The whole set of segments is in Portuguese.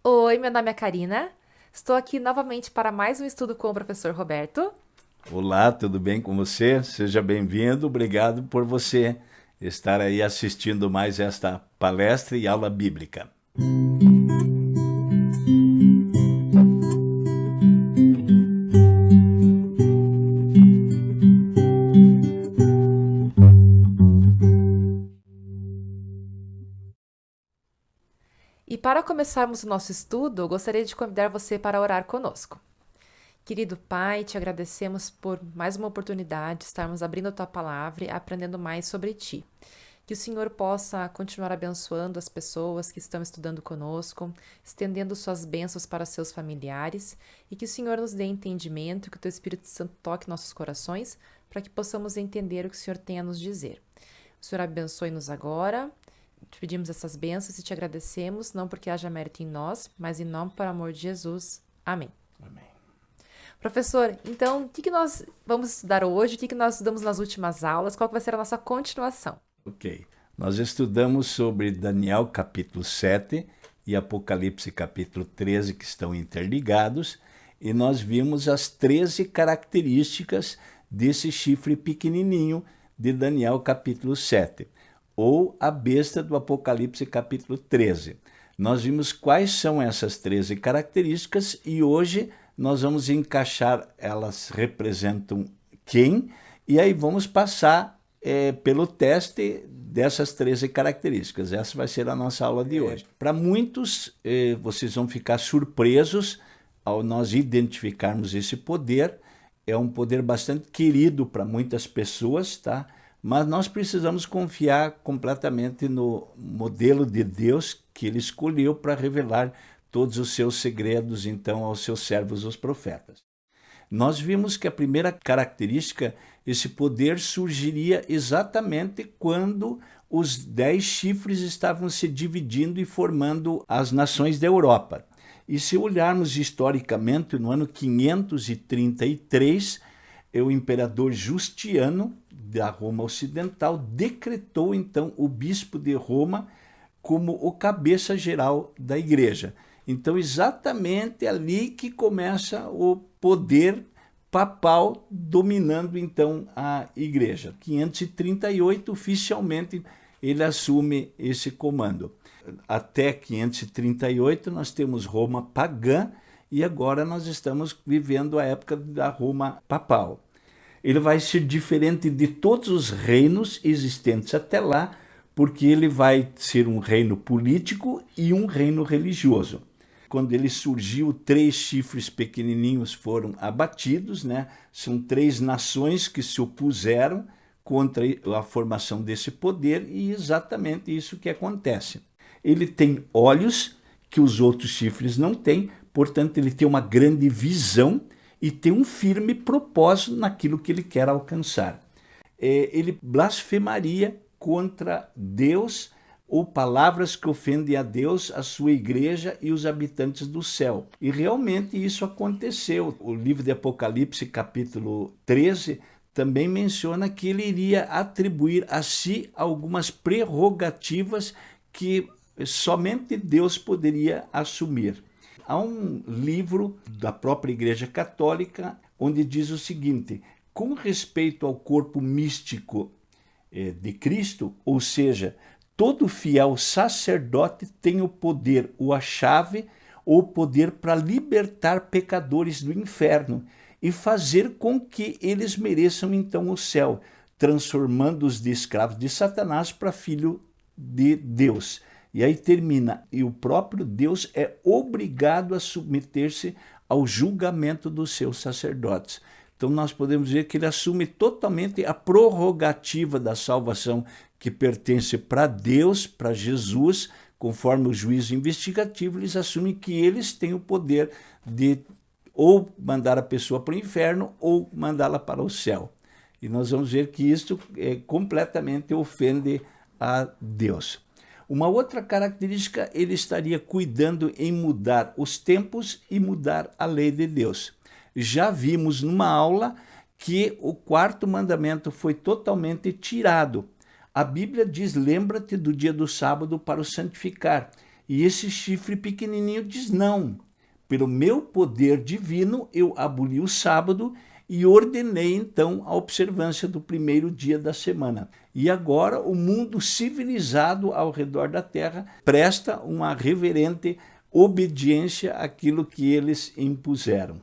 Oi, meu nome é Karina. Estou aqui novamente para mais um estudo com o professor Roberto. Olá, tudo bem com você? Seja bem-vindo. Obrigado por você estar aí assistindo mais esta palestra e aula bíblica. E para começarmos o nosso estudo, gostaria de convidar você para orar conosco. Querido Pai, te agradecemos por mais uma oportunidade de estarmos abrindo a tua palavra e aprendendo mais sobre ti. Que o Senhor possa continuar abençoando as pessoas que estão estudando conosco, estendendo suas bênçãos para seus familiares e que o Senhor nos dê entendimento, que o teu Espírito Santo toque nossos corações para que possamos entender o que o Senhor tem a nos dizer. O Senhor abençoe-nos agora. Te pedimos essas bênçãos e te agradecemos, não porque haja mérito em nós, mas em nome para o amor de Jesus. Amém. Amém. Professor, então, o que nós vamos estudar hoje? O que nós estudamos nas últimas aulas? Qual que vai ser a nossa continuação? Ok. Nós estudamos sobre Daniel capítulo 7 e Apocalipse capítulo 13, que estão interligados, e nós vimos as 13 características desse chifre pequenininho de Daniel capítulo 7, ou a besta do Apocalipse capítulo 13. Nós vimos quais são essas 13 características e hoje nós vamos encaixar, elas representam quem, e aí vamos passar pelo teste dessas 13 características. Essa vai ser a nossa aula de hoje. Para muitos, vocês vão ficar surpresos ao nós identificarmos esse poder. É um poder bastante querido para muitas pessoas, tá? Mas nós precisamos confiar completamente no modelo de Deus que ele escolheu para revelar todos os seus segredos, então, aos seus servos, os profetas. Nós vimos que a primeira característica, esse poder surgiria exatamente quando os 10 chifres estavam se dividindo e formando as nações da Europa. E se olharmos historicamente, no ano 533, o imperador Justiano, da Roma Ocidental, decretou então o bispo de Roma como o cabeça geral da igreja. Então, exatamente ali que começa o poder papal dominando então a igreja. 538, oficialmente, ele assume esse comando. Até 538 nós temos Roma pagã e agora nós estamos vivendo a época da Roma papal. Ele vai ser diferente de todos os reinos existentes até lá, porque ele vai ser um reino político e um reino religioso. Quando ele surgiu, 3 chifres pequenininhos foram abatidos, né? São 3 nações que se opuseram contra a formação desse poder e exatamente isso que acontece. Ele tem olhos que os outros chifres não têm, portanto ele tem uma grande visão e tem um firme propósito naquilo que ele quer alcançar. Ele blasfemaria contra Deus ou palavras que ofendem a Deus, a sua igreja e os habitantes do céu. E realmente isso aconteceu. O livro de Apocalipse, capítulo 13, também menciona que ele iria atribuir a si algumas prerrogativas que somente Deus poderia assumir. Há um livro da própria Igreja Católica onde diz o seguinte: com respeito ao corpo místico de Cristo, ou seja, todo fiel sacerdote tem o poder, ou a chave, ou o poder para libertar pecadores do inferno e fazer com que eles mereçam então o céu, transformando-os de escravos de Satanás para filho de Deus. E aí termina, e o próprio Deus é obrigado a submeter-se ao julgamento dos seus sacerdotes. Então nós podemos ver que ele assume totalmente a prerrogativa da salvação que pertence para Deus, para Jesus, conforme o juízo investigativo, eles assumem que eles têm o poder de ou mandar a pessoa para o inferno ou mandá-la para o céu. E nós vamos ver que isso completamente ofende a Deus. Uma outra característica, ele estaria cuidando em mudar os tempos e mudar a lei de Deus. Já vimos numa aula que o 4º mandamento foi totalmente tirado. A Bíblia diz: lembra-te do dia do sábado para o santificar. E esse chifre pequenininho diz não. Pelo meu poder divino, eu aboli o sábado e ordenei, então, a observância do primeiro dia da semana. E agora o mundo civilizado ao redor da terra presta uma reverente obediência àquilo que eles impuseram.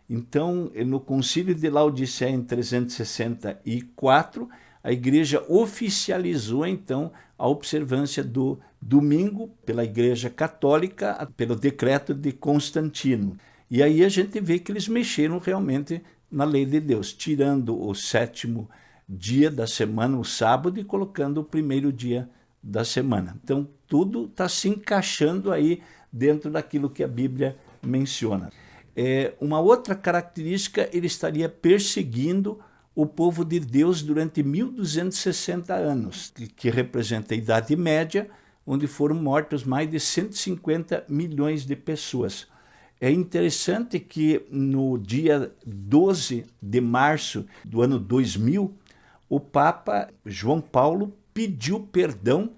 Então, no Concílio de Laodiceia, em 364, a Igreja oficializou, então, a observância do domingo pela Igreja Católica, pelo decreto de Constantino. E aí a gente vê que eles mexeram realmente na lei de Deus, tirando o 7º dia da semana, o sábado, e colocando o primeiro dia da semana. Então, tudo está se encaixando aí dentro daquilo que a Bíblia menciona. Uma outra característica, ele estaria perseguindo o povo de Deus durante 1260 anos, que representa a Idade Média, onde foram mortos mais de 150 milhões de pessoas. É interessante que no dia 12 de março do ano 2000, o Papa João Paulo pediu perdão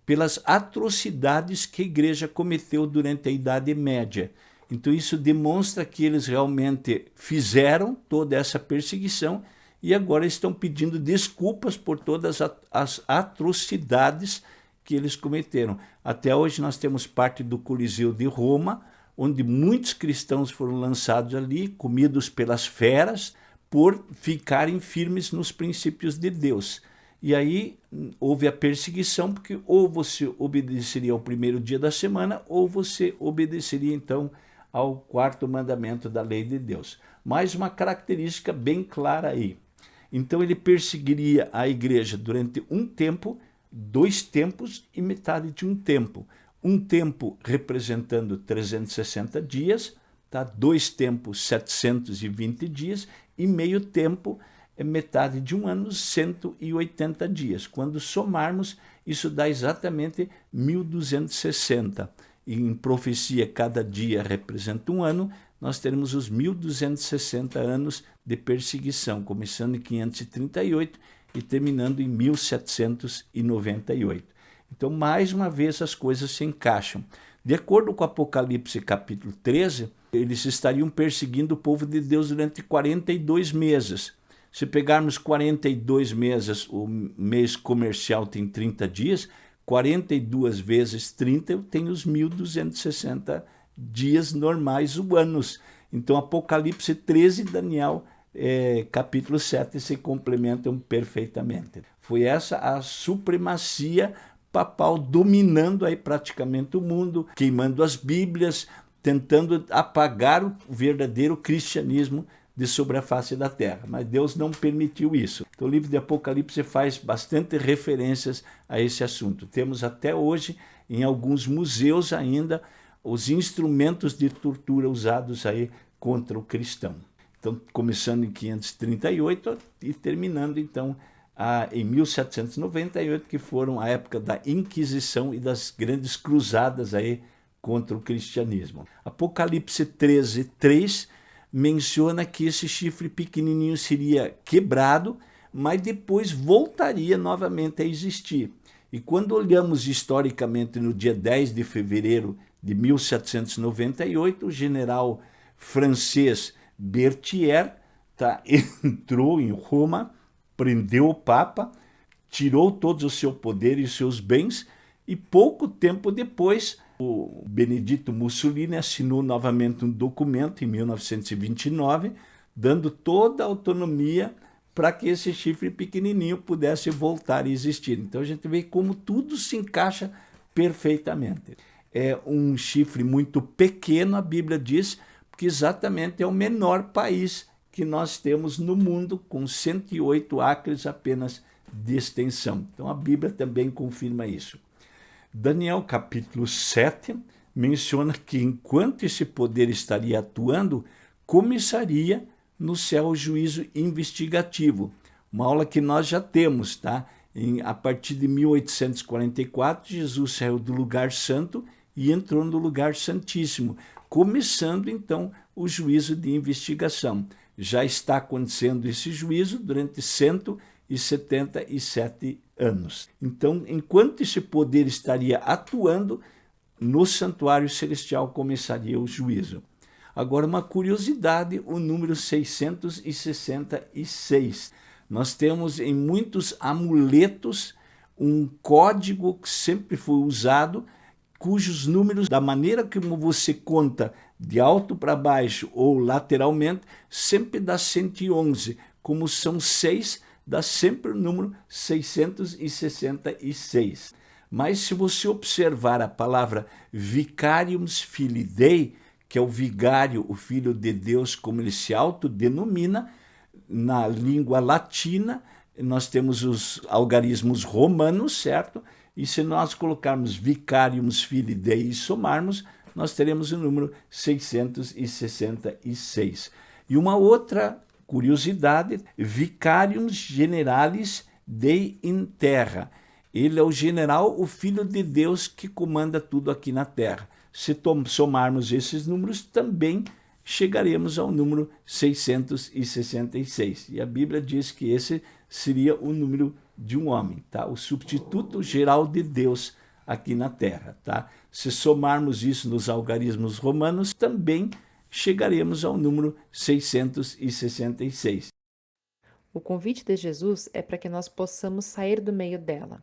pelas atrocidades que a Igreja cometeu durante a Idade Média. Então isso demonstra que eles realmente fizeram toda essa perseguição e agora estão pedindo desculpas por todas as atrocidades que eles cometeram. Até hoje nós temos parte do Coliseu de Roma, onde muitos cristãos foram lançados ali, comidos pelas feras, por ficarem firmes nos princípios de Deus. E aí houve a perseguição, porque ou você obedeceria ao primeiro dia da semana, ou você obedeceria então ao 4º mandamento da lei de Deus. Mais uma característica bem clara aí. Então ele perseguiria a igreja durante um tempo, 2 tempos e metade de um tempo. Um tempo representando 360 dias, tá? 2 tempos, 720 dias, e meio tempo é metade de um ano, 180 dias. Quando somarmos, isso dá exatamente 1260. E em profecia, cada dia representa um ano, nós teremos os 1260 anos de perseguição, começando em 538 e terminando em 1798. Então, mais uma vez, as coisas se encaixam. De acordo com Apocalipse capítulo 13, eles estariam perseguindo o povo de Deus durante 42 meses. Se pegarmos 42 meses, o mês comercial tem 30 dias, 42 vezes 30, eu tenho os 1260 dias normais, anos. Então, Apocalipse 13 e Daniel capítulo 7 se complementam perfeitamente. Foi essa a supremacia papal dominando aí praticamente o mundo, queimando as Bíblias, tentando apagar o verdadeiro cristianismo de sobre a face da terra. Mas Deus não permitiu isso. Então, o livro de Apocalipse faz bastante referências a esse assunto. Temos até hoje, em alguns museus ainda, os instrumentos de tortura usados aí contra o cristão. Então, começando em 538 e terminando, então, em 1798, que foram a época da Inquisição e das grandes cruzadas aí contra o cristianismo. Apocalipse 13, 3 menciona que esse chifre pequenininho seria quebrado, mas depois voltaria novamente a existir. E quando olhamos historicamente no dia 10 de fevereiro de 1798, o general francês Berthier entrou em Roma, prendeu o Papa, tirou todos o seu poder e os seus bens, e pouco tempo depois, o Benedito Mussolini assinou novamente um documento, em 1929, dando toda a autonomia para que esse chifre pequenininho pudesse voltar a existir. Então a gente vê como tudo se encaixa perfeitamente. É um chifre muito pequeno, a Bíblia diz, porque exatamente é o menor país que nós temos no mundo, com 108 acres apenas de extensão. Então a Bíblia também confirma isso. Daniel capítulo 7 menciona que enquanto esse poder estaria atuando, começaria no céu o juízo investigativo. Uma aula que nós já temos, tá? A partir de 1844, Jesus saiu do lugar santo e entrou no lugar santíssimo, começando então o juízo de investigação. Já está acontecendo esse juízo durante 177 anos. Então, enquanto esse poder estaria atuando, no santuário celestial começaria o juízo. Agora, uma curiosidade, o número 666. Nós temos em muitos amuletos um código que sempre foi usado, cujos números, da maneira como você conta de alto para baixo ou lateralmente, sempre dá 111. Como são 6, dá sempre o número 666. Mas se você observar a palavra Vicarius Filii Dei, que é o vigário, o Filho de Deus, como ele se autodenomina, na língua latina, nós temos os algarismos romanos, certo? E se nós colocarmos Vicarius Filii Dei e somarmos, nós teremos o número 666. E uma outra curiosidade, Vicarius Generalis Dei in Terra. Ele é o general, o Filho de Deus que comanda tudo aqui na Terra. Se somarmos esses números, também chegaremos ao número 666. E a Bíblia diz que esse seria o número de um homem, tá? O substituto geral de Deus aqui na Terra, tá? Se somarmos isso nos algarismos romanos, também chegaremos ao número 666. O convite de Jesus é para que nós possamos sair do meio dela.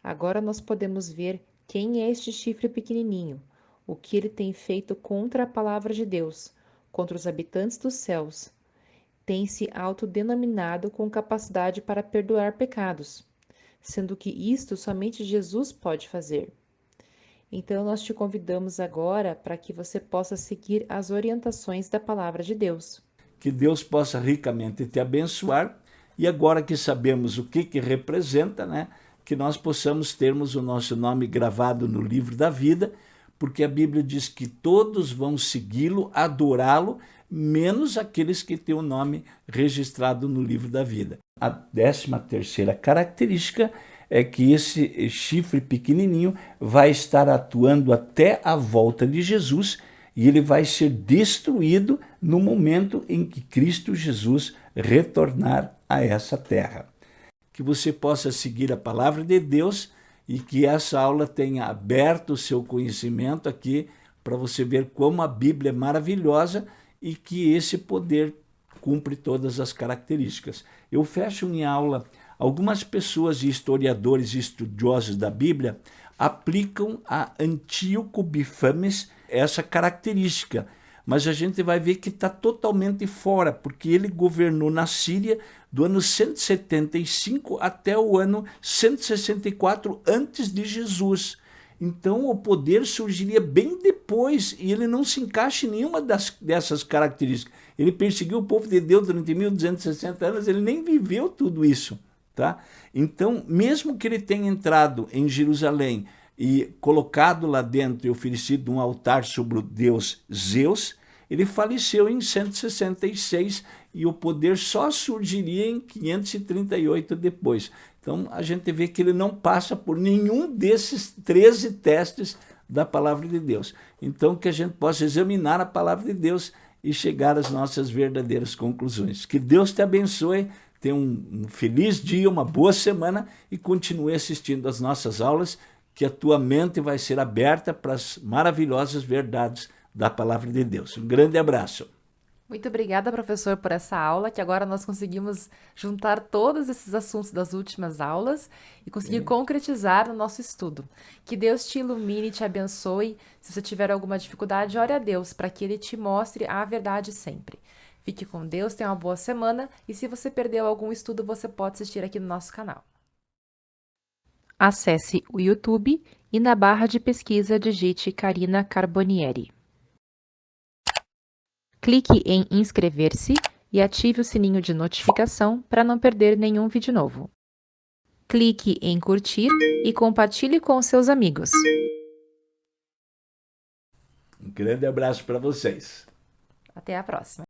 Agora nós podemos ver quem é este chifre pequenininho, o que ele tem feito contra a palavra de Deus, contra os habitantes dos céus. Tem se autodenominado com capacidade para perdoar pecados, sendo que isto somente Jesus pode fazer. Então nós te convidamos agora para que você possa seguir as orientações da palavra de Deus. Que Deus possa ricamente te abençoar, e agora que sabemos o que representa, né, que nós possamos termos o nosso nome gravado no livro da vida, porque a Bíblia diz que todos vão segui-lo, adorá-lo, menos aqueles que têm o nome registrado no livro da vida. A 13ª característica é que esse chifre pequenininho vai estar atuando até a volta de Jesus, e ele vai ser destruído no momento em que Cristo Jesus retornar a essa terra. Que você possa seguir a palavra de Deus e que essa aula tenha aberto o seu conhecimento aqui para você ver como a Bíblia é maravilhosa e que esse poder cumpre todas as características. Eu fecho em aula, algumas pessoas, historiadores e estudiosos da Bíblia, aplicam a Antíoco Bifames essa característica, mas a gente vai ver que está totalmente fora, porque ele governou na Síria do ano 175 até o ano 164 antes de Jesus. Então o poder surgiria bem depois, e ele não se encaixa em nenhuma dessas características. Ele perseguiu o povo de Deus durante 1260 anos, ele nem viveu tudo isso. Tá? Então, mesmo que ele tenha entrado em Jerusalém e colocado lá dentro e oferecido um altar sobre o deus Zeus, ele faleceu em 166 e o poder só surgiria em 538 depois. Então, a gente vê que ele não passa por nenhum desses 13 testes da palavra de Deus. Então, que a gente possa examinar a palavra de Deus e chegar às nossas verdadeiras conclusões. Que Deus te abençoe, tenha um feliz dia, uma boa semana e continue assistindo às nossas aulas, que a tua mente vai ser aberta para as maravilhosas verdades da palavra de Deus. Um grande abraço. Muito obrigada, professor, por essa aula, que agora nós conseguimos juntar todos esses assuntos das últimas aulas e conseguir concretizar no nosso estudo. Que Deus te ilumine e te abençoe. Se você tiver alguma dificuldade, ore a Deus para que Ele te mostre a verdade sempre. Fique com Deus, tenha uma boa semana e se você perdeu algum estudo, você pode assistir aqui no nosso canal. Acesse o YouTube e na barra de pesquisa digite Karina Carbonieri. Clique em inscrever-se e ative o sininho de notificação para não perder nenhum vídeo novo. Clique em curtir e compartilhe com seus amigos. Um grande abraço para vocês. Até a próxima.